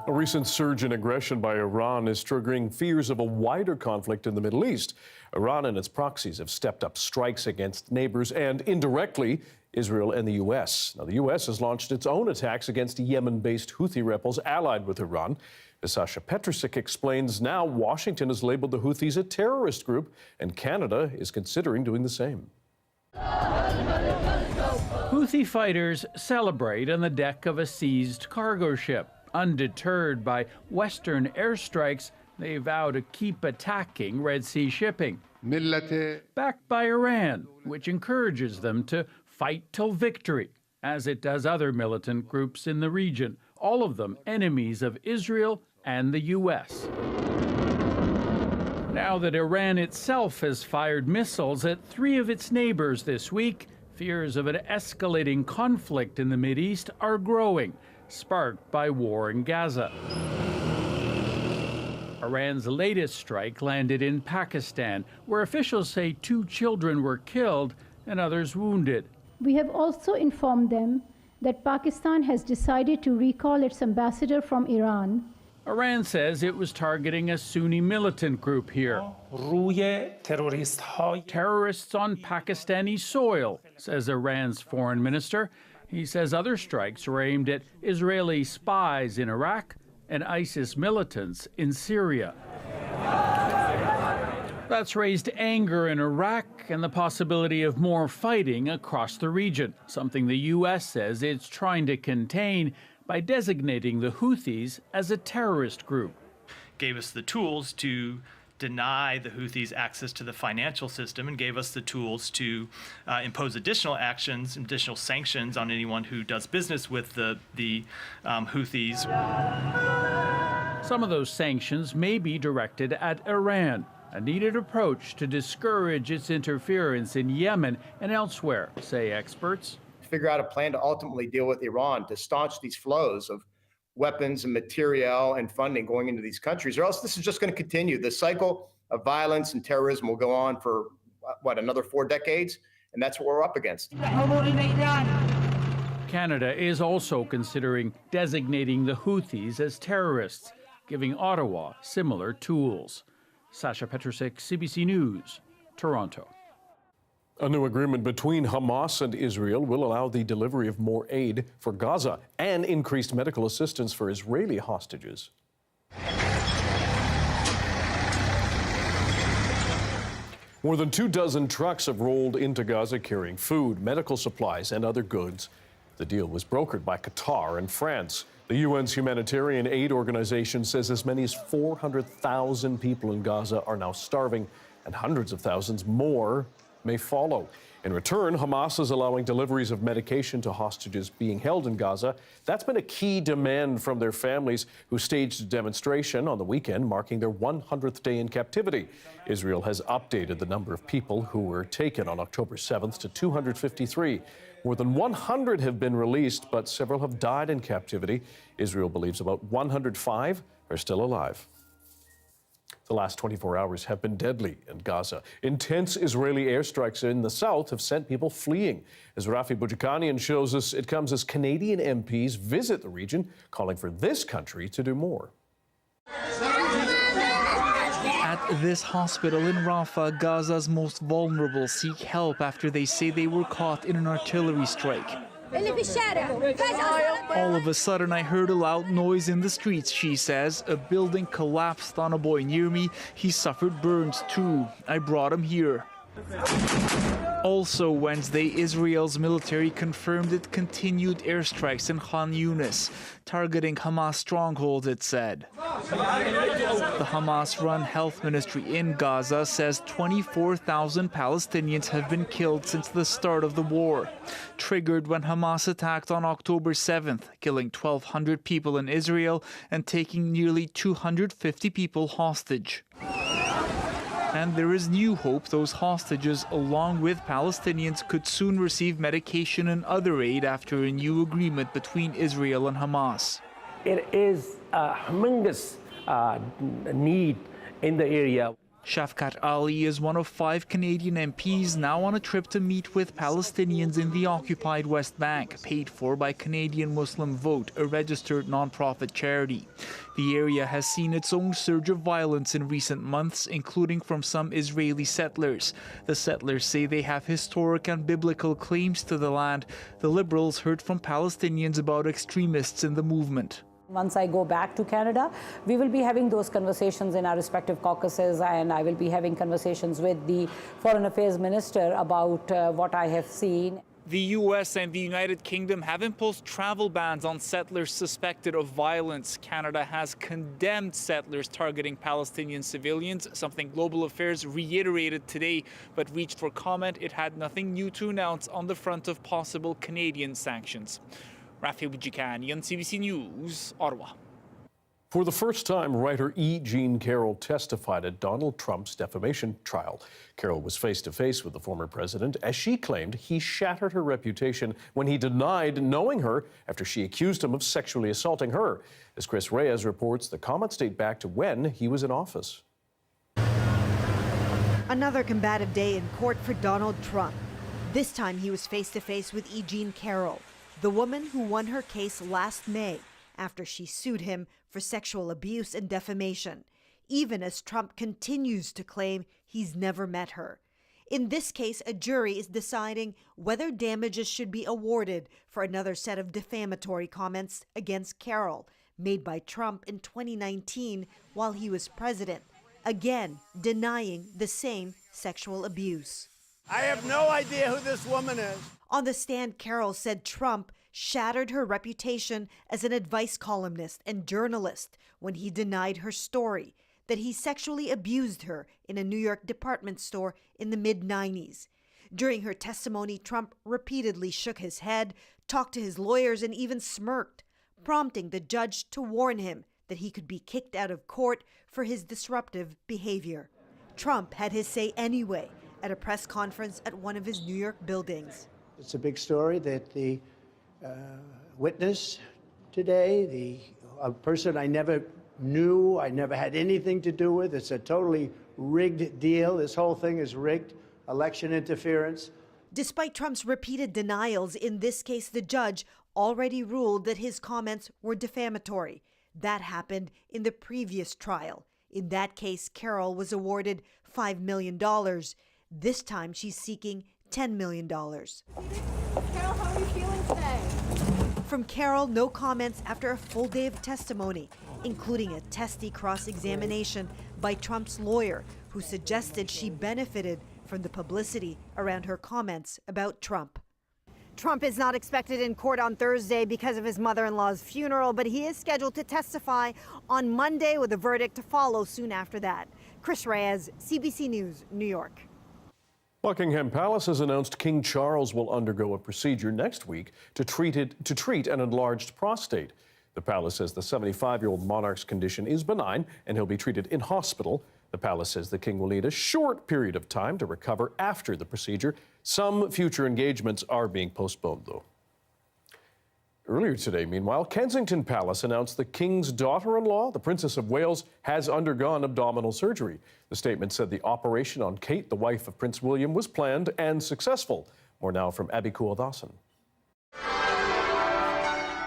S1: A recent surge in aggression by Iran is triggering fears of a wider conflict in the Middle East. Iran and its proxies have stepped up strikes against neighbors and, indirectly, Israel and the U.S. Now, the U.S. has launched its own attacks against Yemen-based Houthi rebels allied with Iran. As Sasha Petrusik explains, now Washington has labeled the Houthis a terrorist group, and Canada is considering doing the same.
S6: Houthi fighters celebrate on the deck of a seized cargo ship. Undeterred by Western airstrikes, they vow to keep attacking Red Sea shipping. Backed by Iran, which encourages them to fight till victory, as it does other militant groups in the region, all of them enemies of Israel and the U.S. Now that Iran itself has fired missiles at 3 of its neighbors this week, fears of an escalating conflict in the Mideast are growing, sparked by war in Gaza. Iran's latest strike landed in Pakistan, where officials say 2 children were killed and others wounded.
S7: We have also informed them that Pakistan has decided to recall its ambassador from Iran.
S6: Iran says it was targeting a Sunni militant group here. Terrorists on Pakistani soil, says Iran's foreign minister. He says other strikes were aimed at Israeli spies in Iraq and ISIS militants in Syria. That's raised anger in Iraq and the possibility of more fighting across the region, something the U.S. says it's trying to contain by designating the Houthis as a terrorist group.
S22: Gave us the tools to
S3: deny the Houthis access to the financial system and gave us the tools to impose additional actions, additional sanctions on anyone who does business with the Houthis.
S6: Some of those sanctions may be directed at Iran, a needed approach to discourage its interference in Yemen and elsewhere, say experts.
S4: Figure out a plan to ultimately deal with Iran to staunch these flows of weapons and materiel and funding going into these countries, or else this is just going to continue. The cycle of violence and terrorism will go on for, another 4 decades? And that's what we're up against.
S6: Canada is also considering designating the Houthis as terrorists, giving Ottawa similar tools. Sasha Petrusik, CBC News, Toronto.
S1: A new agreement between Hamas and Israel will allow the delivery of more aid for Gaza and increased medical assistance for Israeli hostages. More than 24 trucks have rolled into Gaza carrying food, medical supplies, and other goods. The deal was brokered by Qatar and France. The UN's humanitarian aid organization says as many as 400,000 people in Gaza are now starving, and hundreds of thousands more may follow. In return, Hamas is allowing deliveries of medication to hostages being held in Gaza. That's been a key demand from their families, who staged a demonstration on the weekend marking their 100th day in captivity. Israel has updated the number of people who were taken on October 7th to 253. More than 100 have been released, but several have died in captivity. Israel believes about 105 are still alive. The last 24 hours have been deadly in Gaza. Intense Israeli airstrikes in the south have sent people fleeing. As Rafi Boudjikanian shows us, it comes as Canadian MPs visit the region, calling for this country to do more.
S22: At this hospital in Rafah, Gaza's most vulnerable seek help after they say they were caught in an artillery strike. All of a sudden, I heard a loud noise in the streets, she says. A building collapsed on a boy near me. He suffered burns too. I brought him here. Also Wednesday, Israel's military confirmed it continued airstrikes in Khan Yunis, targeting Hamas strongholds, it said. The Hamas-run health ministry in Gaza says 24,000 Palestinians have been killed since the start of the war, triggered when Hamas attacked on October 7th, killing 1,200 people in Israel and taking nearly 250 people hostage. And there is new hope those hostages, along with Palestinians, could soon receive medication and other aid after a new agreement between Israel and Hamas.
S23: It is a humongous need in the area.
S22: Shafkat Ali is one of 5 Canadian MPs now on a trip to meet with Palestinians in the occupied West Bank, paid for by Canadian Muslim Vote, a registered non-profit charity. The area has seen its own surge of violence in recent months, including from some Israeli settlers. The settlers say they have historic and biblical claims to the land. The Liberals heard from Palestinians about extremists in the movement.
S25: Once I go back to Canada, we will be having those conversations in our respective caucuses, and I will be having conversations with the Foreign Affairs Minister about what I have seen.
S22: The U.S. and the United Kingdom have imposed travel bans on settlers suspected of violence. Canada has condemned settlers targeting Palestinian civilians, something Global Affairs reiterated today, but reached for comment. It had nothing new to announce on the front of possible Canadian sanctions. Rafi Boudjikanian, CBC News, Ottawa.
S1: For the first time, writer E. Jean Carroll testified at Donald Trump's defamation trial. Carroll was face-to-face with the former president as she claimed he shattered her reputation when he denied knowing her after she accused him of sexually assaulting her. As Chris Reyes reports, the comments date back to when he was in office.
S26: Another combative day in court for Donald Trump. This time he was face-to-face with E. Jean Carroll, the woman who won her case last May after she sued him for sexual abuse and defamation, even as Trump continues to claim he's never met her. In this case, a jury is deciding whether damages should be awarded for another set of defamatory comments against Carroll made by Trump in 2019 while he was president, again denying the same sexual abuse.
S27: I have no idea who this woman is.
S26: On the stand, Carroll said Trump shattered her reputation as an advice columnist and journalist when he denied her story, that he sexually abused her in a New York department store in the mid-90s. During her testimony, Trump repeatedly shook his head, talked to his lawyers, and even smirked, prompting the judge to warn him that he could be kicked out of court for his disruptive behavior. Trump had his say anyway at a press conference at one of his New York buildings.
S27: It's a big story that the witness today, a person I never knew, I never had anything to do with. It's a totally rigged deal. This whole thing is rigged. Election interference.
S26: Despite Trump's repeated denials, in this case, the judge already ruled that his comments were defamatory. That happened in the previous trial. In that case, Carol was awarded $5 million. This time, she's seeking $10 million.
S8: Carol, how are you feeling today?
S26: From Carol, no comments after a full day of testimony, including a testy cross-examination by Trump's lawyer, who suggested she benefited from the publicity around her comments about Trump. Trump is not expected in court on Thursday because of his mother-in-law's funeral, but he is scheduled to testify on Monday with a verdict to follow soon after that. Chris Reyes, CBC News, New York.
S1: Buckingham Palace has announced King Charles will undergo a procedure next week to treat an enlarged prostate. The palace says the 75-year-old monarch's condition is benign and he'll be treated in hospital. The palace says the king will need a short period of time to recover after the procedure. Some future engagements are being postponed, though. Earlier today, meanwhile, Kensington Palace announced the king's daughter-in-law, the Princess of Wales, has undergone abdominal surgery. The statement said the operation on Kate, the wife of Prince William, was planned and successful. More now from Abby Kualdasan.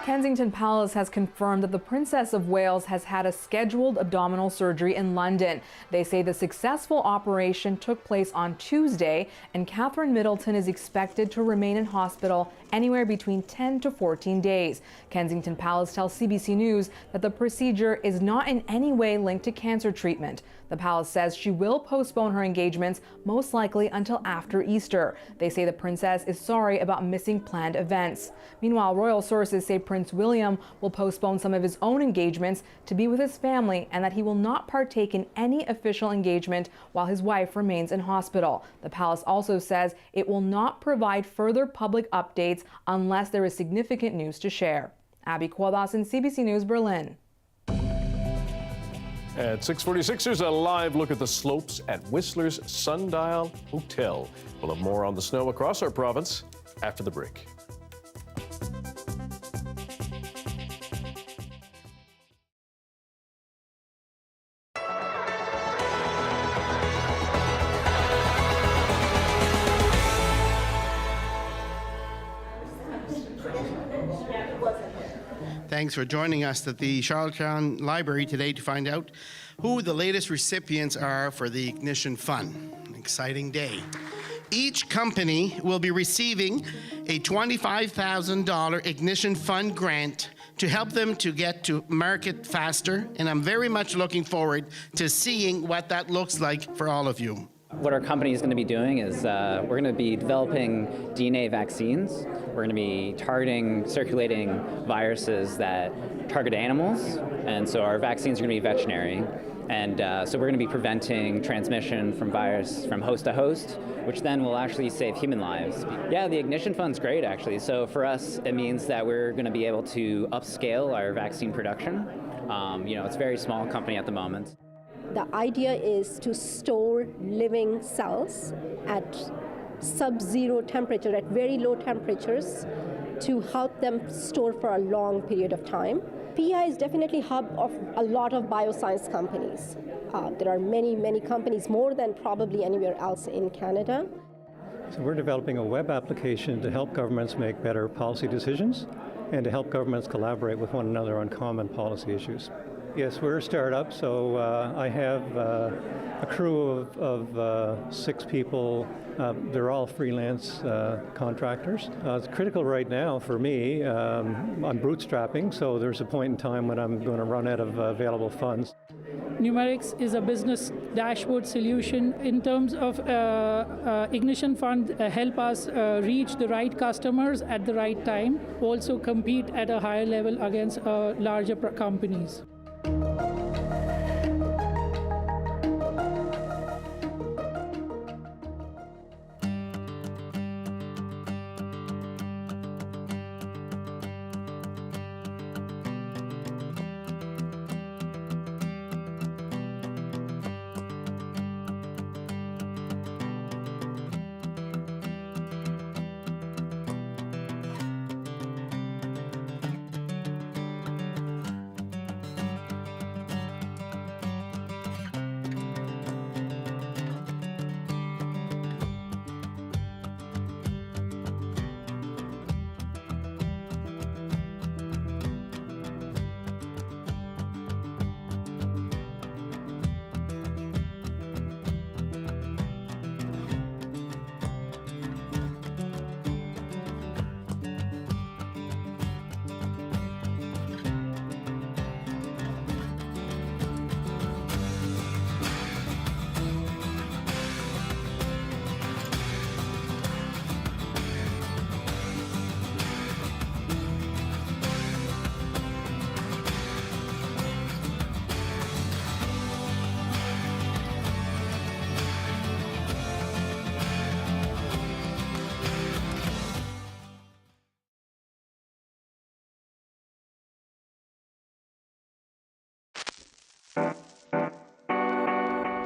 S9: Kensington Palace has confirmed that the Princess of Wales has had a scheduled abdominal surgery in London. They say the successful operation took place on Tuesday, and Catherine Middleton is expected to remain in hospital anywhere between 10 to 14 days. Kensington Palace tells CBC News that the procedure is not in any way linked to cancer treatment. The palace says she will postpone her engagements, most likely until after Easter. They say the princess is sorry about missing planned events. Meanwhile, royal sources say Prince William will postpone some of his own engagements to be with his family and that he will not partake in any official engagement while his wife remains in hospital. The palace also says it will not provide further public updates unless there is significant news to share. Abby Kualdasan, CBC News, Berlin.
S1: At 6:46, there's a live look at the slopes at Whistler's Sundial Hotel. We'll have more on the snow across our province after the break.
S10: Thanks for joining us at the Charlottetown Library today to find out who the latest recipients are for the Ignition Fund. An exciting day. Each company will be receiving a $25,000 Ignition Fund grant to help them to get to market faster, and I'm very much looking forward to seeing what that looks like for all of you.
S11: What our company is going to be doing is we're going to be developing DNA vaccines. We're going to be targeting circulating viruses that target animals, and so our vaccines are going to be veterinary. And so we're going to be preventing transmission from virus from host to host, which then will actually save human lives. Yeah, the Ignition Fund's great, actually. So for us, it means that we're going to be able to upscale our vaccine production. It's a very small company at the moment.
S12: The idea is to store living cells at sub-zero temperature, at very low temperatures, to help them store for a long period of time. PEI is definitely a hub of a lot of bioscience companies. There are many, many companies, more than probably anywhere else in Canada.
S13: So we're developing a web application to help governments make better policy decisions and to help governments collaborate with one another on common policy issues. Yes, we're a startup, so I have a crew of 6 people. They're all freelance contractors. It's critical right now for me. I'm bootstrapping, so there's a point in time when I'm going to run out of available funds.
S16: Numerics is a business dashboard solution in terms of Ignition Fund help us reach the right customers at the right time, also compete at a higher level against larger companies.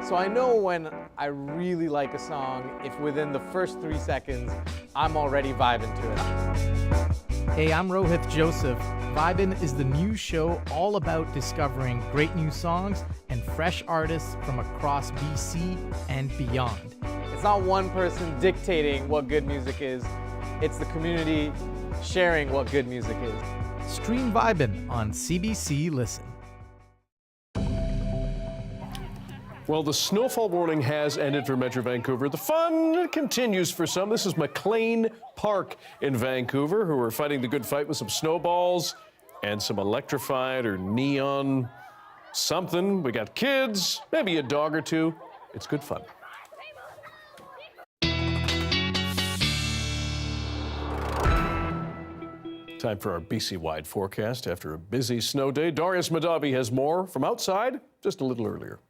S2: So I know when I really like a song, if within the first 3 seconds, I'm already vibing to it.
S5: Hey, I'm Rohith Joseph. Vibin' is the new show all about discovering great new songs and fresh artists from across BC and beyond.
S2: It's not one person dictating what good music is, it's the community sharing what good music is.
S5: Stream Vibin' on CBC Listen.
S1: Well, the snowfall warning has ended for Metro Vancouver. The fun continues for some. This is McLean Park in Vancouver, who are fighting the good fight with some snowballs and some electrified or neon something. We got kids, maybe a dog or two. It's good fun. Time for our BC-wide forecast. After a busy snow day, Darius Madavi has more from outside just a little earlier.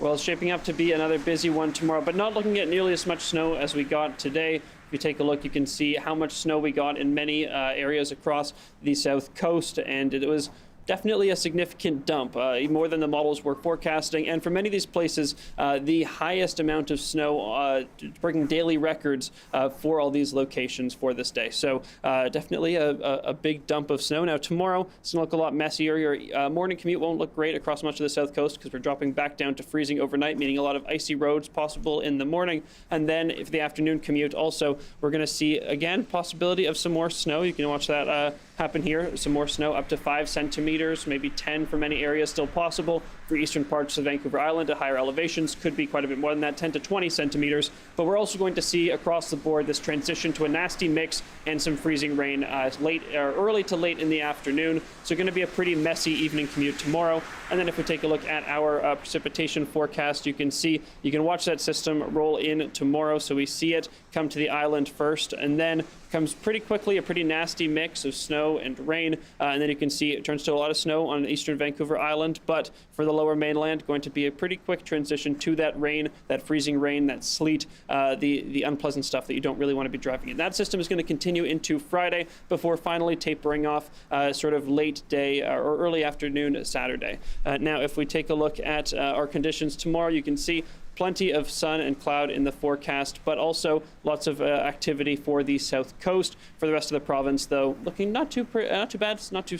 S14: Well, it's shaping up to be another busy one tomorrow, but not looking at nearly as much snow as we got today. If you take a look, you can see how much snow we got in many areas across the south coast, and it was definitely a significant dump, more than the models were forecasting. And for many of these places, the highest amount of snow, breaking daily records for all these locations for this day. So definitely a big dump of snow. Now tomorrow, it's going to look a lot messier. Your morning commute won't look great across much of the south coast because we're dropping back down to freezing overnight, meaning a lot of icy roads possible in the morning. And then if the afternoon commute also, we're going to see, again, possibility of some more snow. You can watch that happen here. Some more snow up to 5 centimeters, maybe 10 for many areas still possible. For eastern parts of Vancouver Island at higher elevations, could be quite a bit more than that, 10 to 20 centimeters. But we're also going to see across the board this transition to a nasty mix and some freezing rain early to late in the afternoon. So going to be a pretty messy evening commute tomorrow. And then if we take a look at our precipitation forecast, you can watch that system roll in tomorrow. So we see it come to the island first, and then comes pretty quickly a pretty nasty mix of snow and rain, and then you can see it turns to a lot of snow on eastern Vancouver Island. But for the lower mainland, going to be a pretty quick transition to that rain, that freezing rain, that sleet, the unpleasant stuff that you don't really want to be driving in. That system is going to continue into Friday before finally tapering off sort of late day or early afternoon Saturday. Now, if we take a look at our conditions tomorrow, you can see plenty of sun and cloud in the forecast, but also lots of activity for the south coast. For the rest of the province, though, looking not too bad. It's not too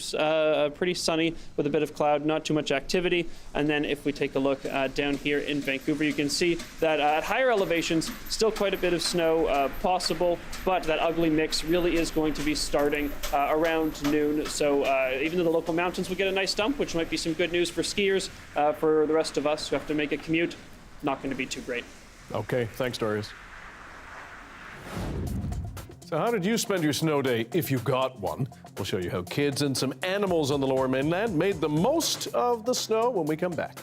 S14: pretty sunny with a bit of cloud, not too much activity. And then if we take a look down here in Vancouver, you can see that at higher elevations, still quite a bit of snow possible, but that ugly mix really is going to be starting around noon. So even though the local mountains will get a nice dump, which might be some good news for skiers, for the rest of us who have to make a commute, not going to be too great.
S1: Okay, thanks, Darius. So how did you spend your snow day, if you got one? We'll show you how kids and some animals on the lower mainland made the most of the snow when we come back.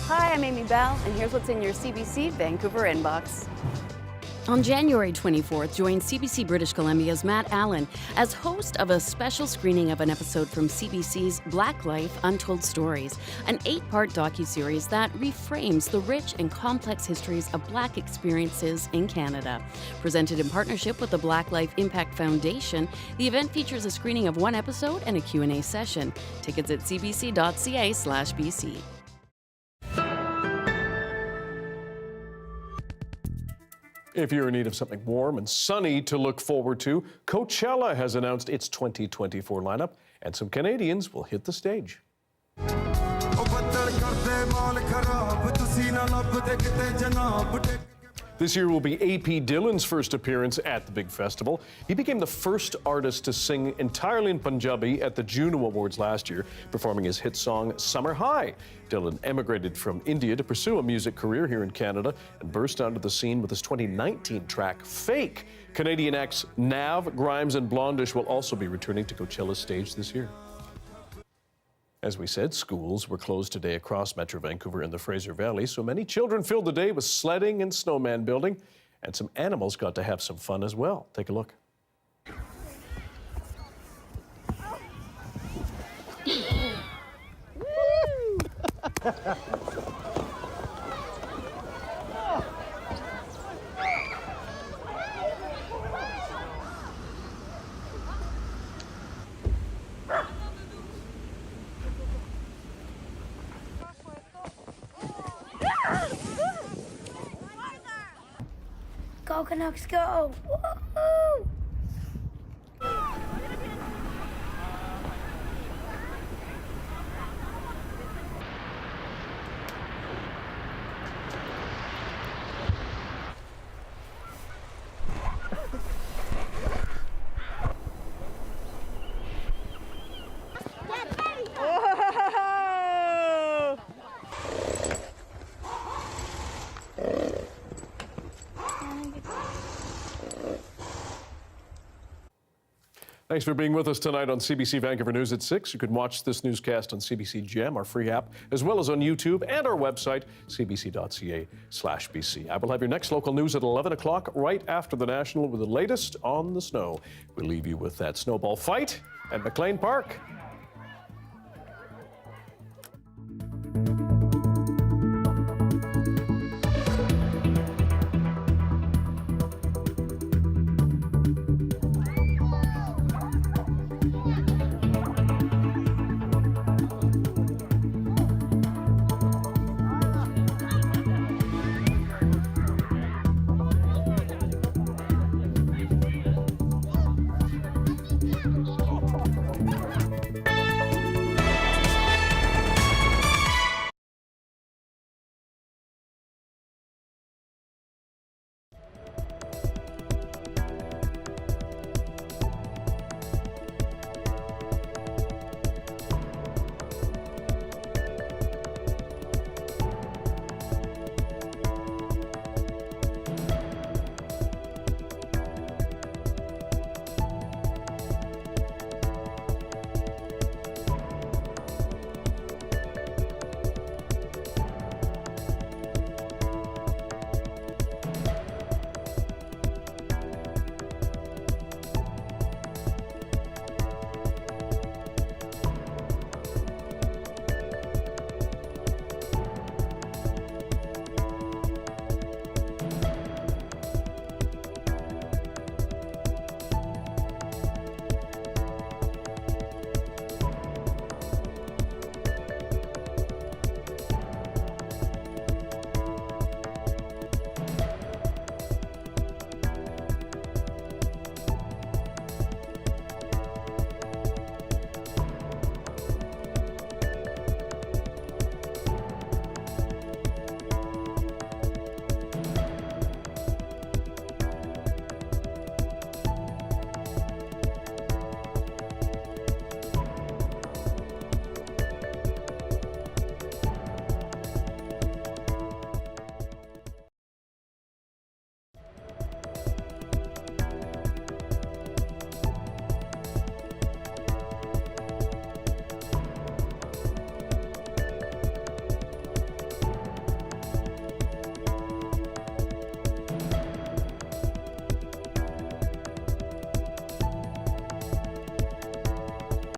S15: Hi, I'm Amy Bell, and here's what's in your CBC Vancouver inbox.
S17: On January 24th, join CBC British Columbia's Matt Allen as host of a special screening of an episode from CBC's Black Life Untold Stories, an 8-part docuseries that reframes the rich and complex histories of Black experiences in Canada. Presented in partnership with the Black Life Impact Foundation, the event features a screening of one episode and a Q&A session. Tickets at cbc.ca/BC.
S1: If you're in need of something warm and sunny to look forward to, Coachella has announced its 2024 lineup, and some Canadians will hit the stage. This year will be AP Dhillon's first appearance at the big festival. He became the first artist to sing entirely in Punjabi at the Juno Awards last year, performing his hit song Summer High. Dhillon emigrated from India to pursue a music career here in Canada and burst onto the scene with his 2019 track Fake. Canadian acts Nav, Grimes, and Blondish will also be returning to Coachella's stage this year. As we said, schools were closed today across Metro Vancouver and the Fraser Valley, so many children filled the day with sledding and snowman building, and some animals got to have some fun as well. Take a look.
S18: Go Canucks, go! Woo-hoo!
S1: Thanks for being with us tonight on CBC Vancouver News at 6. You can watch this newscast on CBC Gem, our free app, as well as on YouTube and our website, cbc.ca/BC. I will have your next local news at 11 o'clock, right after the National, with the latest on the snow. We'll leave you with that snowball fight at McLean Park.